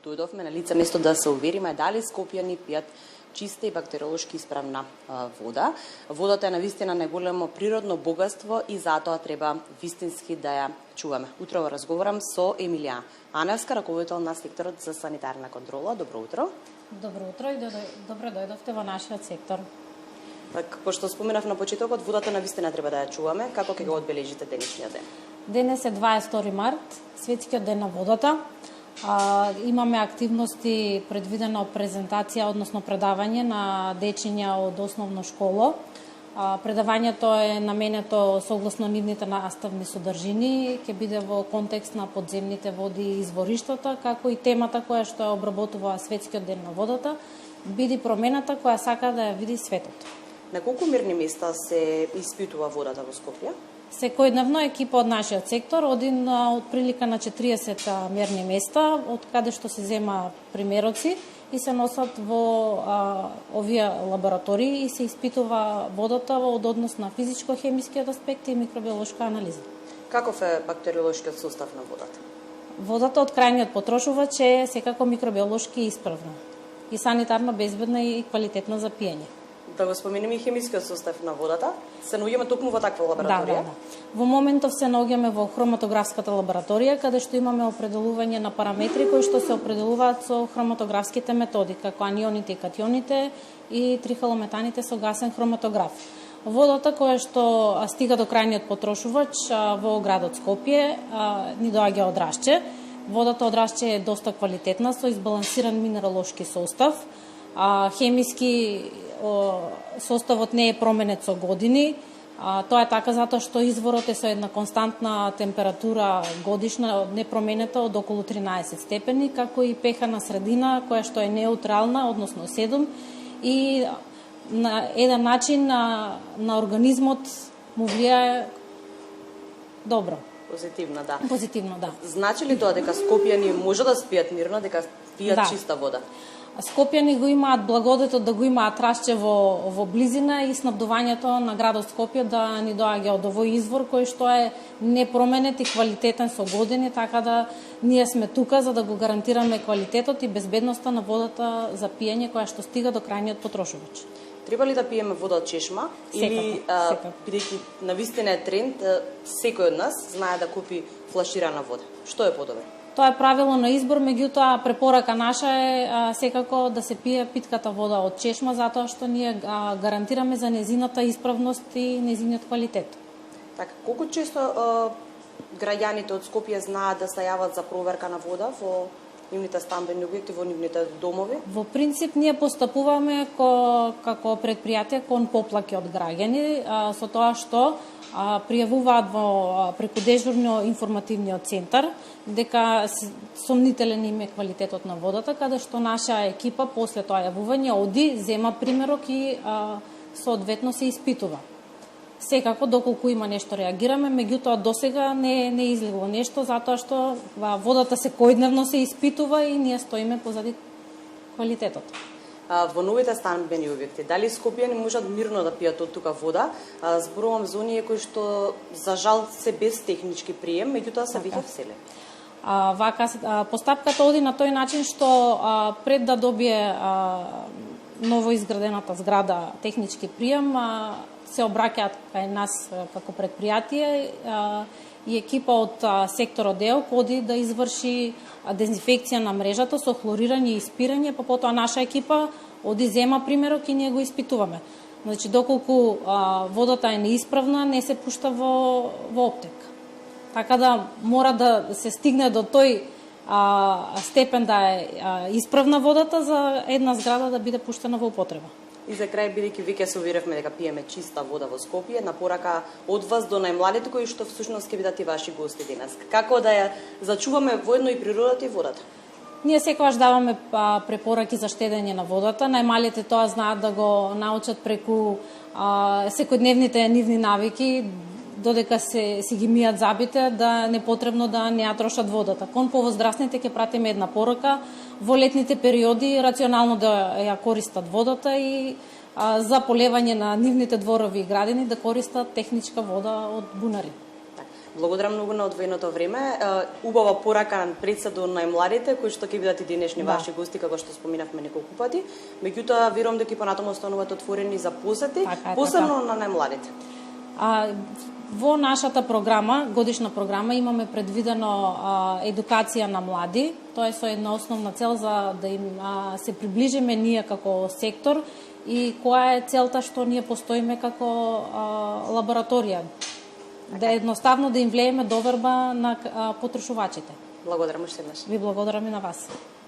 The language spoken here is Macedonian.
Дојдовме на лице место да се увериме дали скопјани пијат чиста и бактериолошки исправна вода. Водата е навистина најголемо природно богатство и затоа треба вистински да ја чуваме. Утрово разговарам со Емилија Аневска, раководител на секторот за санитарна контрола. Добро утро. Добро утро и добро дојдовте во нашиот сектор. Како што споменав на почетокот, водата навистина треба да ја чуваме. Како ќе го одбележите денешниот ден? Денес е 22 март, светскиот ден на водата. Имаме активности предвидена презентација, односно предавање на дечиња од основно школо. Предавањето е наменето согласно нивните наставни содржини, ќе биде во контекст на подземните води и извориштата, како и темата која што ја обработува светскиот ден на водата, биде промената која сака да ја види светот. На колку мерни места се испитува водата во Скопје? Секојдневно екипа од нашиот сектор оди на отприлика на 40 мерни места, од каде што се зема примероци и се носат во овие лаборатории и се испитува водата од однос на физичко-хемискиот аспект и микробиолошка анализа. Каков е бактериолошкиот состав на водата? Водата од крајниот потрошувач е секако микробиолошки исправна и санитарно безбедна и квалитетна за пиење. Да го споменеме и хемискиот состав на водата. Се наоѓаме токму во таква лабораторија? Да. Во моментов се наоѓаме во хроматографската лабораторија, каде што имаме определување на параметри кои што се определуваат со хроматографските методи, како анионите и катионите и трихалометаните со гасен хроматограф. Водата која што стига до крајниот потрошувач во градот Скопје ни доаѓа од Рашче. Водата од Рашче е доста квалитетна со избалансиран минералошки состав. Хемиски составот не е променет со години. Тоа е така затоа што изворот е со една константна температура годишна непроменета од околу 13 степени, како и pH на средина која што е неутрална, односно 7, и на еден начин на организмот му влијае добро. Позитивно, да. Позитивно, да. Значи ли тоа дека скопјани може да спијат мирно, дека пијат чиста вода? Скопјани го имаат благодетот да го имаат Рашче во близина и снабдувањето на градот Скопје да ни доаѓа од овој извор кој што е непроменет и квалитетен со години, така да ние сме тука за да го гарантираме квалитетот и безбедноста на водата за пиење која што стига до крајниот потрошувач. Треба ли да пиеме вода од чешма? Или, бидејќи навистина е тренд, секој од нас знае да купи флаширана вода? Што е подобро? Тоа е правило на избор, меѓутоа препорака наша е секако да се пие питката вода од чешма, затоа што ние гарантираме за незината исправност и незиниот квалитет. Така, колку често граѓаните од Скопје знаат да се јават за проверка на вода во нивните стамбени објекти, во нивните домови? Во принцип, ние постапуваме како предпријатие кон поплаки од граѓани, со тоа што пријавуваат преку дежурно информативниот центар дека сомнителен им е квалитетот на водата, каде што наша екипа после тоа јавување оди, зема примерок и соодветно се испитува. Секако доколку има нешто реагираме, меѓутоа досега не излегло нешто затоа што водата секојдневно се испитува и ние стоиме позади квалитетот. Во новите стамбени објекти, дали скопјани можат мирно да пијат од тука вода? Зборувам за оние кои што за жал се без технички прием, меѓутоа се веќе вселени. Постапката оди на тој начин што пред да добие новоизградената зграда технички прием, се обраќаат кај нас како предпријатие и екипа од секторот ДЕОК оди да изврши дезинфекција на мрежата со хлорирање и испирање, па потоа наша екипа оди зема примерок и ние го испитуваме. Значи, доколку водата е неисправна, не се пушта во оптек. Така да мора да се стигне до тој степен да е исправна водата за една зграда да биде пуштена во употреба. И за крај, бидејќи веќе се уверевме дека пиеме чиста вода во Скопје, на порака од вас до најмладите кои што всушност ќе бидат и ваши гости денес. Како да ја зачуваме воедно и природата и водата? Ние секогаш даваме препораки за штедење на водата. Најмалите тоа знаат да го научат преку секојдневните нивни навики, додека си ги мијат забите, да не потребно да не ја трошат водата. Кон повозрастните ќе пратиме една порака во летните периоди рационално да ја користат водата и за полевање на нивните дворови и градини да користат техничка вода од бунари. Благодарам многу на одвоеното време. Убава порака пред се до најмладите, кои што ќе бидат и денешни ваши гости, како што споминавме неколку пати. Меѓутоа, верувам дека и понатаму остануваат отворени за посети, посебно на најмладите. Во нашата програма, годишна програма, имаме предвидено едукација на млади. Тоа е со една основна цел за да им се приближиме ние како сектор и која е целта што ние постоиме како лабораторија. Да едноставно да им влееме доверба на потрошувачите. Благодарам уште еднаш. Ви благодарам и на вас.